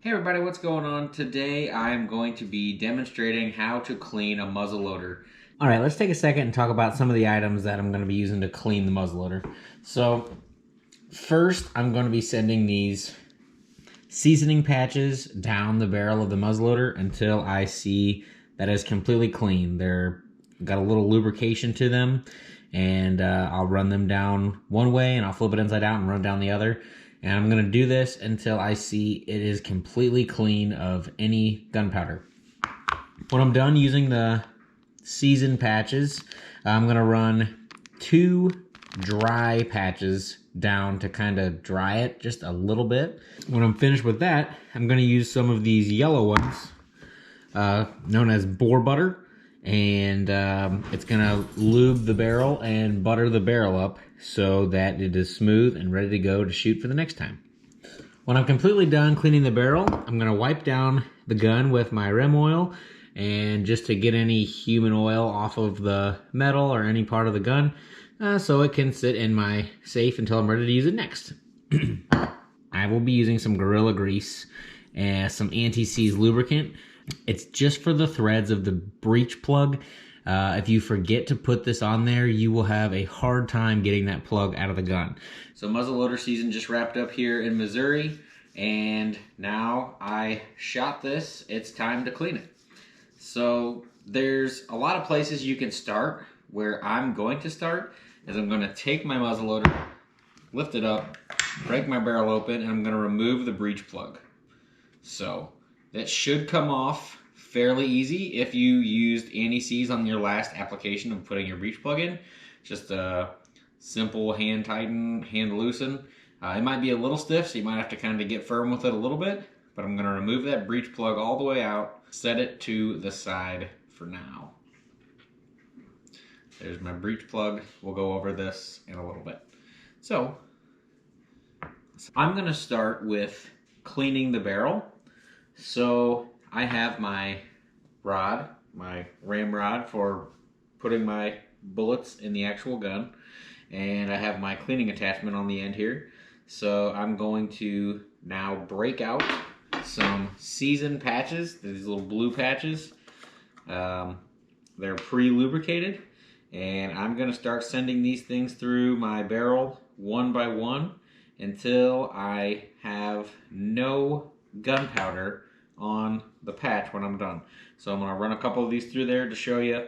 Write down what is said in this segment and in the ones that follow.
Hey everybody, what's going on? Today I'm going to be demonstrating how to clean a muzzleloader. All right, let's take a second and talk about some of the items that I'm going to be using to clean the muzzleloader. So first, I'm going to be sending these seasoning patches down the barrel of the muzzleloader until I see that it's completely clean. They're got a little lubrication to them, and I'll run them down one way and I'll flip it inside out and run down the other. And I'm going to do this until I see it is completely clean of any gunpowder. When I'm done using the seasoned patches, I'm going to run 2 dry patches down to kind of dry it just a little bit. When I'm finished with that, I'm going to use some of these yellow ones, known as boar butter, and it's going to lube the barrel and butter the barrel up so that it is smooth and ready to go to shoot for the next time. When I'm completely done cleaning the barrel, I'm going to wipe down the gun with my rim oil, and just to get any human oil off of the metal or any part of the gun, so it can sit in my safe until I'm ready to use it next. I will be using some Gorilla Grease and some anti-seize lubricant. It's just for the threads of the breech plug. If you forget to put this on there, you will have a hard time getting that plug out of the gun. So muzzleloader season just wrapped up here in Missouri, and now I shot this. It's time to clean it. So there's a lot of places you can start. Where I'm going to start is I'm going to take my muzzleloader, lift it up, break my barrel open, and I'm going to remove the breech plug. So that should come off fairly easy if you used anti-seize on your last application of putting your breech plug in. Just a simple hand tighten, hand loosen. It might be a little stiff, so you might have to kind of get firm with it a little bit, but I'm going to remove that breech plug all the way out, set it to the side for now. There's my breech plug. We'll go over this in a little bit. So I'm going to start with cleaning the barrel. So I have my rod, my ramrod for putting my bullets in the actual gun, and I have my cleaning attachment on the end here. So I'm going to now break out some seasoned patches, these little blue patches. They're pre-lubricated, and I'm going to start sending these things through my barrel one by one until I have no gunpowder on the patch when I'm done. So I'm going to run a couple of these through there to show you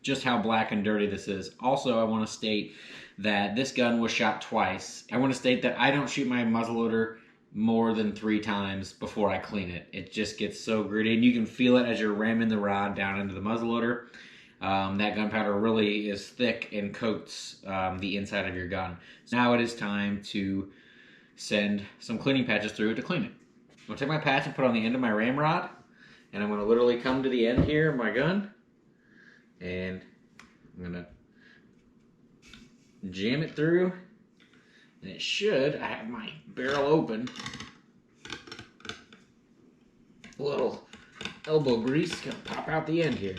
just how black and dirty this is. Also, I want to state that this gun was shot twice. I want to state that I don't shoot my muzzleloader more than 3 times before I clean it. It just gets so gritty, and you can feel it as you're ramming the rod down into the muzzleloader. That gunpowder really is thick and coats the inside of your gun. So now it is time to send some cleaning patches through it to clean it. I'm going to take my patch and put it on the end of my ramrod, and I'm going to literally come to the end here of my gun, and I'm going to jam it through, and it should, I have my barrel open, a little elbow grease is going to pop out the end here.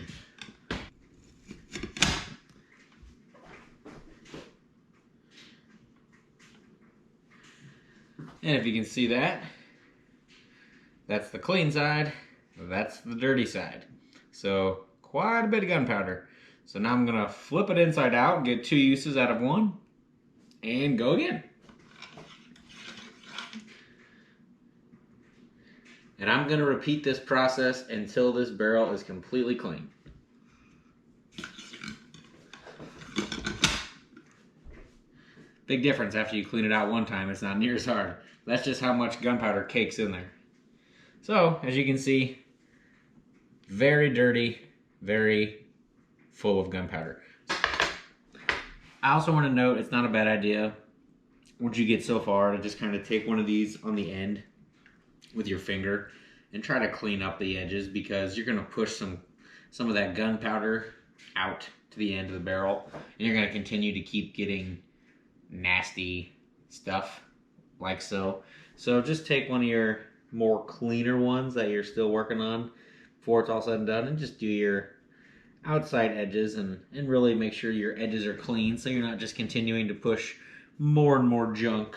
And if you can see that, that's the clean side, that's the dirty side. So quite a bit of gunpowder. So now I'm gonna flip it inside out, get 2 uses out of 1, and go again. And I'm gonna repeat this process until this barrel is completely clean. Big difference after you clean it out one time, it's not near as hard. That's just how much gunpowder cakes in there. So, as you can see, very dirty, very full of gunpowder. I also want to note it's not a bad idea, once you get so far, to just kind of take one of these on the end with your finger and try to clean up the edges, because you're going to push some of that gunpowder out to the end of the barrel, and you're going to continue to keep getting nasty stuff like so. So just take one of your more cleaner ones that you're still working on before it's all said and done, and just do your outside edges and really make sure your edges are clean, so you're not just continuing to push more and more junk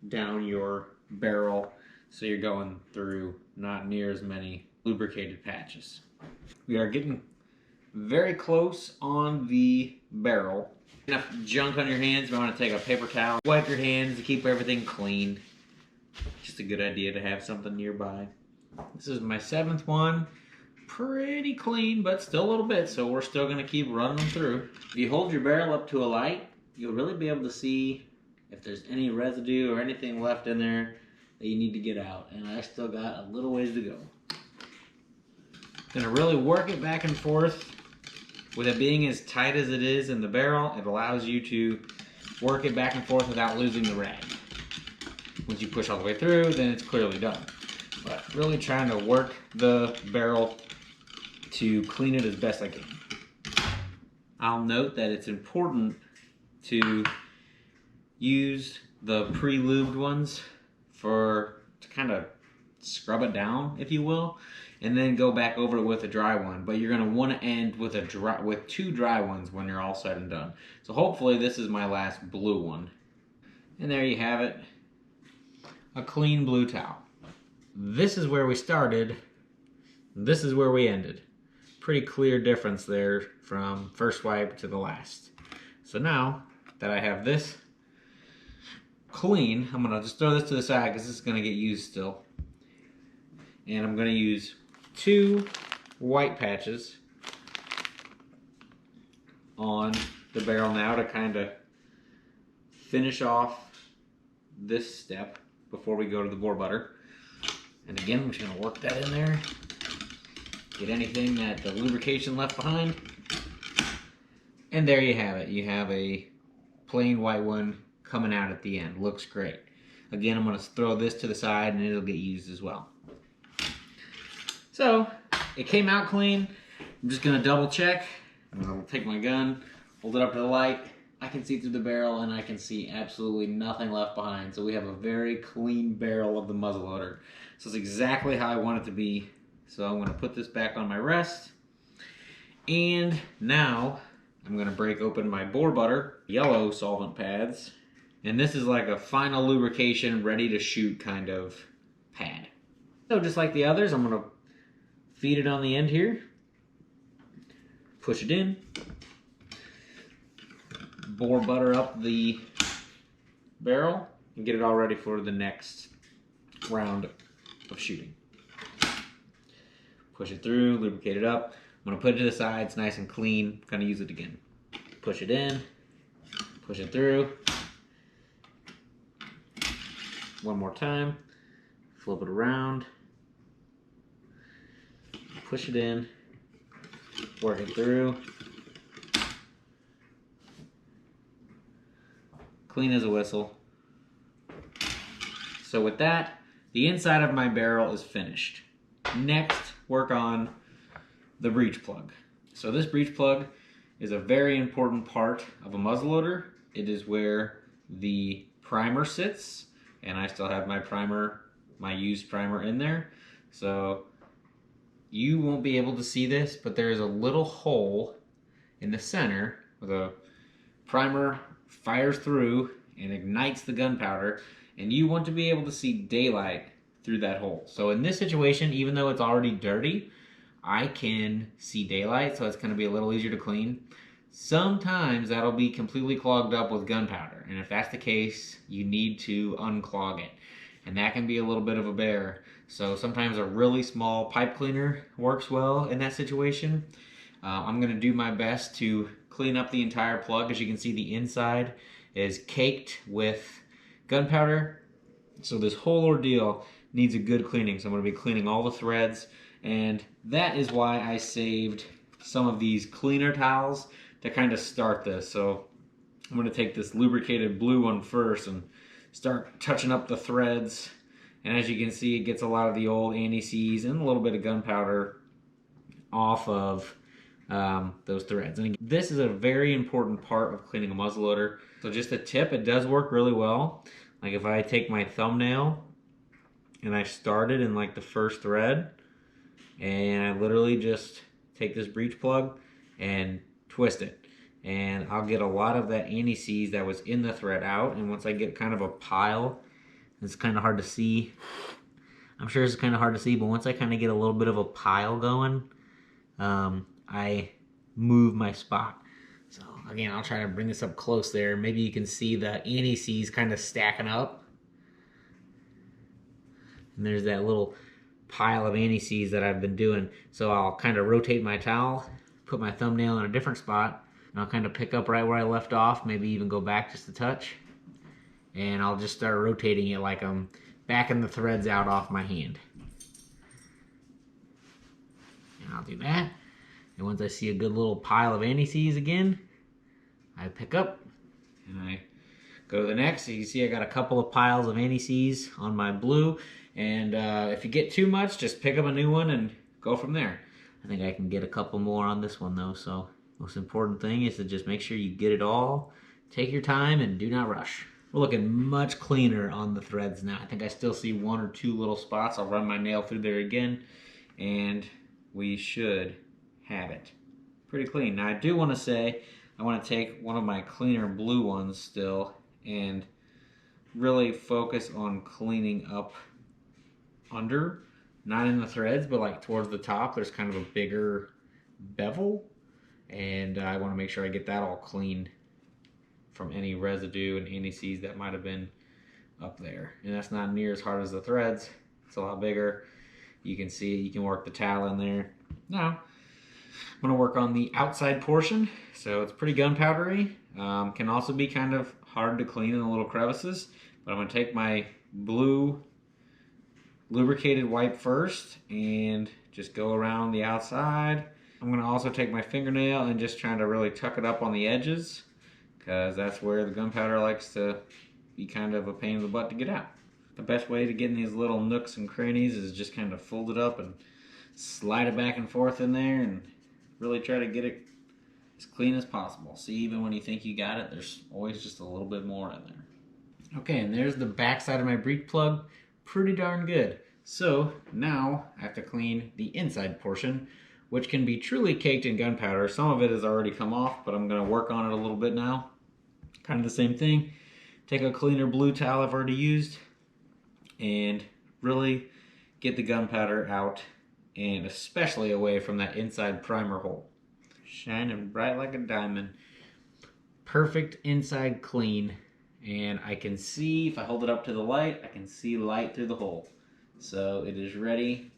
down your barrel. So you're going through not near as many lubricated patches. We are getting very close on the barrel. Enough junk on your hands, you want to take a paper towel, wipe your hands to keep everything clean. Just a good idea to have something nearby. This is my 7th one. Pretty clean, but still a little bit, so we're still going to keep running them through. If you hold your barrel up to a light, you'll really be able to see if there's any residue or anything left in there that you need to get out. And I still got a little ways to go. Gonna really work it back and forth. With it being as tight as it is in the barrel, it allows you to work it back and forth without losing the rag. Once you push all the way through, then it's clearly done. But really trying to work the barrel to clean it as best I can. I'll note that it's important to use the pre-lubed ones to kind of scrub it down, if you will, and then go back over it with a dry one. But you're going to want to end with with 2 dry ones when you're all said and done. So hopefully this is my last blue one. And there you have it, a clean blue towel. This is where we started. This is where we ended. Pretty clear difference there from first wipe to the last. So now that I have this clean, I'm gonna just throw this to the side because this is gonna get used still. And I'm gonna use 2 white patches on the barrel now to kind of finish off this step before we go to the bore butter. And again, I'm just gonna work that in there. Get anything that the lubrication left behind. And there you have it. You have a plain white one coming out at the end. Looks great. Again, I'm gonna throw this to the side and it'll get used as well. So, it came out clean. I'm just gonna double check. I'll take my gun, hold it up to the light. I can see through the barrel and I can see absolutely nothing left behind. So we have a very clean barrel of the muzzleloader. So it's exactly how I want it to be. So I'm gonna put this back on my rest. And now I'm gonna break open my bore butter, yellow solvent pads. And this is like a final lubrication, ready to shoot kind of pad. So just like the others, I'm gonna feed it on the end here. Push it in. Bore butter up the barrel and get it all ready for the next round of shooting. Push it through, lubricate it up. I'm gonna put it to the side, it's nice and clean. I'm gonna use it again. Push it in, push it through. One more time, flip it around. Push it in, work it through. Clean as a whistle. So with that, the inside of my barrel is finished. Next, work on the breech plug. So this breech plug is a very important part of a muzzleloader. It is where the primer sits, and I still have my primer, my used primer in there. So you won't be able to see this, but there is a little hole in the center where the primer fires through and ignites the gunpowder, and you want to be able to see daylight through that hole. So in this situation, even though it's already dirty, I can see daylight, so it's going to be a little easier to clean. Sometimes that'll be completely clogged up with gunpowder, and if that's the case, you need to unclog it. And that can be a little bit of a bear. So sometimes a really small pipe cleaner works well in that situation. I'm going to do my best to clean up the entire plug. As you can see, the inside is caked with gunpowder. So this whole ordeal needs a good cleaning. So I'm going to be cleaning all the threads, and that is why I saved some of these cleaner towels to kind of start this. So I'm going to take this lubricated blue one first and start touching up the threads. And as you can see, it gets a lot of the old anti-seize and a little bit of gunpowder off of those threads. And again, this is a very important part of cleaning a muzzleloader. So just a tip, it does work really well. Like if I take my thumbnail and I start it in like the first thread, and I literally just take this breech plug and twist it, and I'll get a lot of that anti-seize that was in the thread out. And once I get kind of a pile, it's kind of hard to see, I'm sure it's kind of hard to see, but once I kind of get a little bit of a pile going, I move my spot. So again, I'll try to bring this up close there. Maybe you can see the anti-seize kind of stacking up. And there's that little pile of anti-seize that I've been doing. So I'll kind of rotate my towel, put my thumbnail in a different spot, and I'll kind of pick up right where I left off, maybe even go back just a touch. And I'll just start rotating it like I'm backing the threads out off my hand. And I'll do that. And once I see a good little pile of anti-seize again, I pick up and I go to the next. So you see I got a couple of piles of anti-seize on my blue. And if you get too much, just pick up a new one and go from there. I think I can get a couple more on this one though. So most important thing is to just make sure you get it all. Take your time and do not rush. We're looking much cleaner on the threads now. I think I still see one or two little spots. I'll run my nail through there again, and we should have it pretty clean. Now I do want to say, I want to take one of my cleaner blue ones still and really focus on cleaning up under, not in the threads, but like towards the top. There's kind of a bigger bevel, and I want to make sure I get that all clean from any residue and anti-seize that might have been up there. And that's not near as hard as the threads. It's a lot bigger. You can see it. You can work the towel in there. Now, I'm going to work on the outside portion. So it's pretty gunpowdery. Can also be kind of hard to clean in the little crevices. But I'm going to take my blue lubricated wipe first and just go around the outside. I'm going to also take my fingernail and just try to really tuck it up on the edges, because that's where the gunpowder likes to be kind of a pain in the butt to get out. The best way to get in these little nooks and crannies is just kind of fold it up and slide it back and forth in there and really try to get it as clean as possible. See, even when you think you got it, there's always just a little bit more in there. Okay, and there's the back side of my breech plug. Pretty darn good. So now I have to clean the inside portion, which can be truly caked in gunpowder. Some of it has already come off, but I'm going to work on it a little bit now. Kind of the same thing. Take a cleaner blue towel I've already used and really get the gunpowder out, and especially away from that inside primer hole. Shining bright like a diamond. Perfect inside clean. And I can see, if I hold it up to the light, I can see light through the hole. So it is ready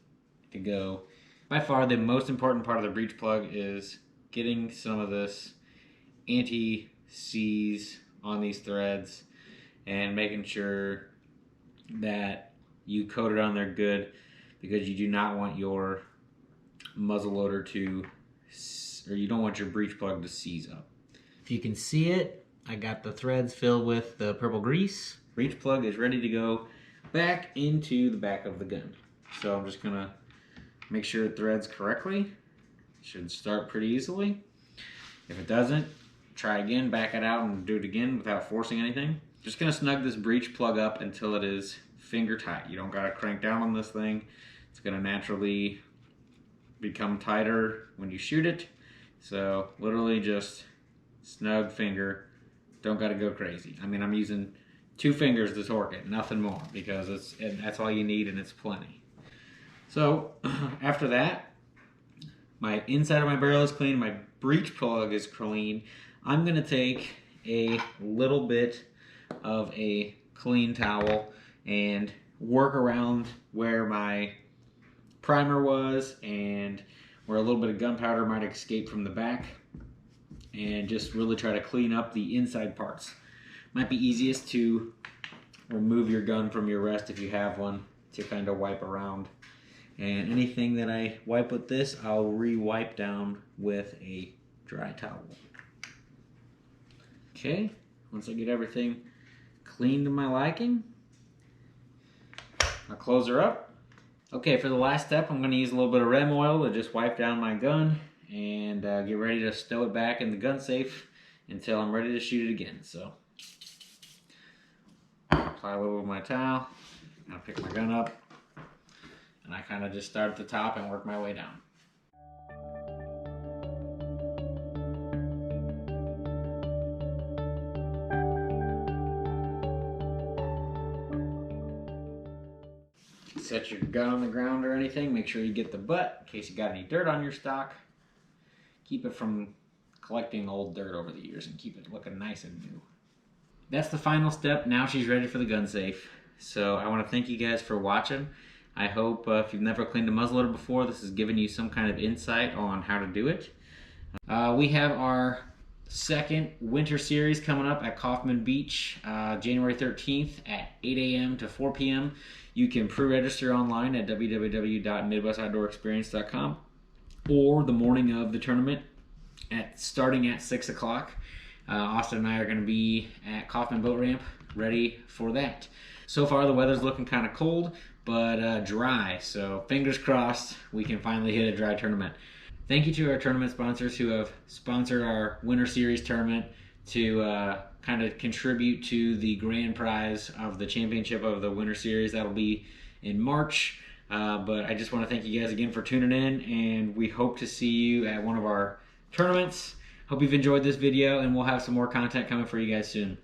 to go. By far, the most important part of the breech plug is getting some of this anti-seize on these threads and making sure that you coat it on there good, because you do not want your muzzleloader to, or you don't want your breech plug to seize up. If you can see it, I got the threads filled with the purple grease. Breech plug is ready to go back into the back of the gun. So I'm just gonna make sure it threads correctly. It should start pretty easily. If it doesn't, try again, back it out and do it again without forcing anything. Just gonna snug this breech plug up until it is finger tight. You don't gotta crank down on this thing. It's gonna naturally become tighter when you shoot it. So literally just snug finger. Don't gotta go crazy. I mean, I'm using 2 fingers to torque it, nothing more, because that's all you need, and it's plenty. So after that, my inside of my barrel is clean, my breech plug is clean. I'm gonna take a little bit of a clean towel and work around where my primer was and where a little bit of gunpowder might escape from the back, and just really try to clean up the inside parts. Might be easiest to remove your gun from your rest if you have one, to kind of wipe around. And anything that I wipe with this, I'll re-wipe down with a dry towel. Okay, once I get everything clean to my liking, I'll close her up. Okay, for the last step, I'm going to use a little bit of rem oil to just wipe down my gun and get ready to stow it back in the gun safe until I'm ready to shoot it again. So, apply a little of my towel, I'll pick my gun up, and I kind of just start at the top and work my way down. set your gun on the ground or anything, make sure you get the butt in case you got any dirt on your stock. Keep it from collecting old dirt over the years and keep it looking nice and new. That's the final step. Now she's ready for the gun safe. So I want to thank you guys for watching. I hope if you've never cleaned a muzzleloader before, this has given you some kind of insight on how to do it. We have our second winter series coming up at Kaufman Beach, January 13th at 8 a.m. to 4 p.m. You can pre-register online at www.midwestoutdoorexperience.com or the morning of the tournament starting at 6 o'clock. Austin and I are going to be at Kaufman Boat Ramp ready for that. So far the weather's looking kind of cold, but dry, so fingers crossed we can finally hit a dry tournament. Thank you to our tournament sponsors who have sponsored our Winter Series tournament to kind of contribute to the grand prize of the championship of the Winter Series. That'll be in March, but I just want to thank you guys again for tuning in, and we hope to see you at one of our tournaments. Hope you've enjoyed this video, and we'll have some more content coming for you guys soon.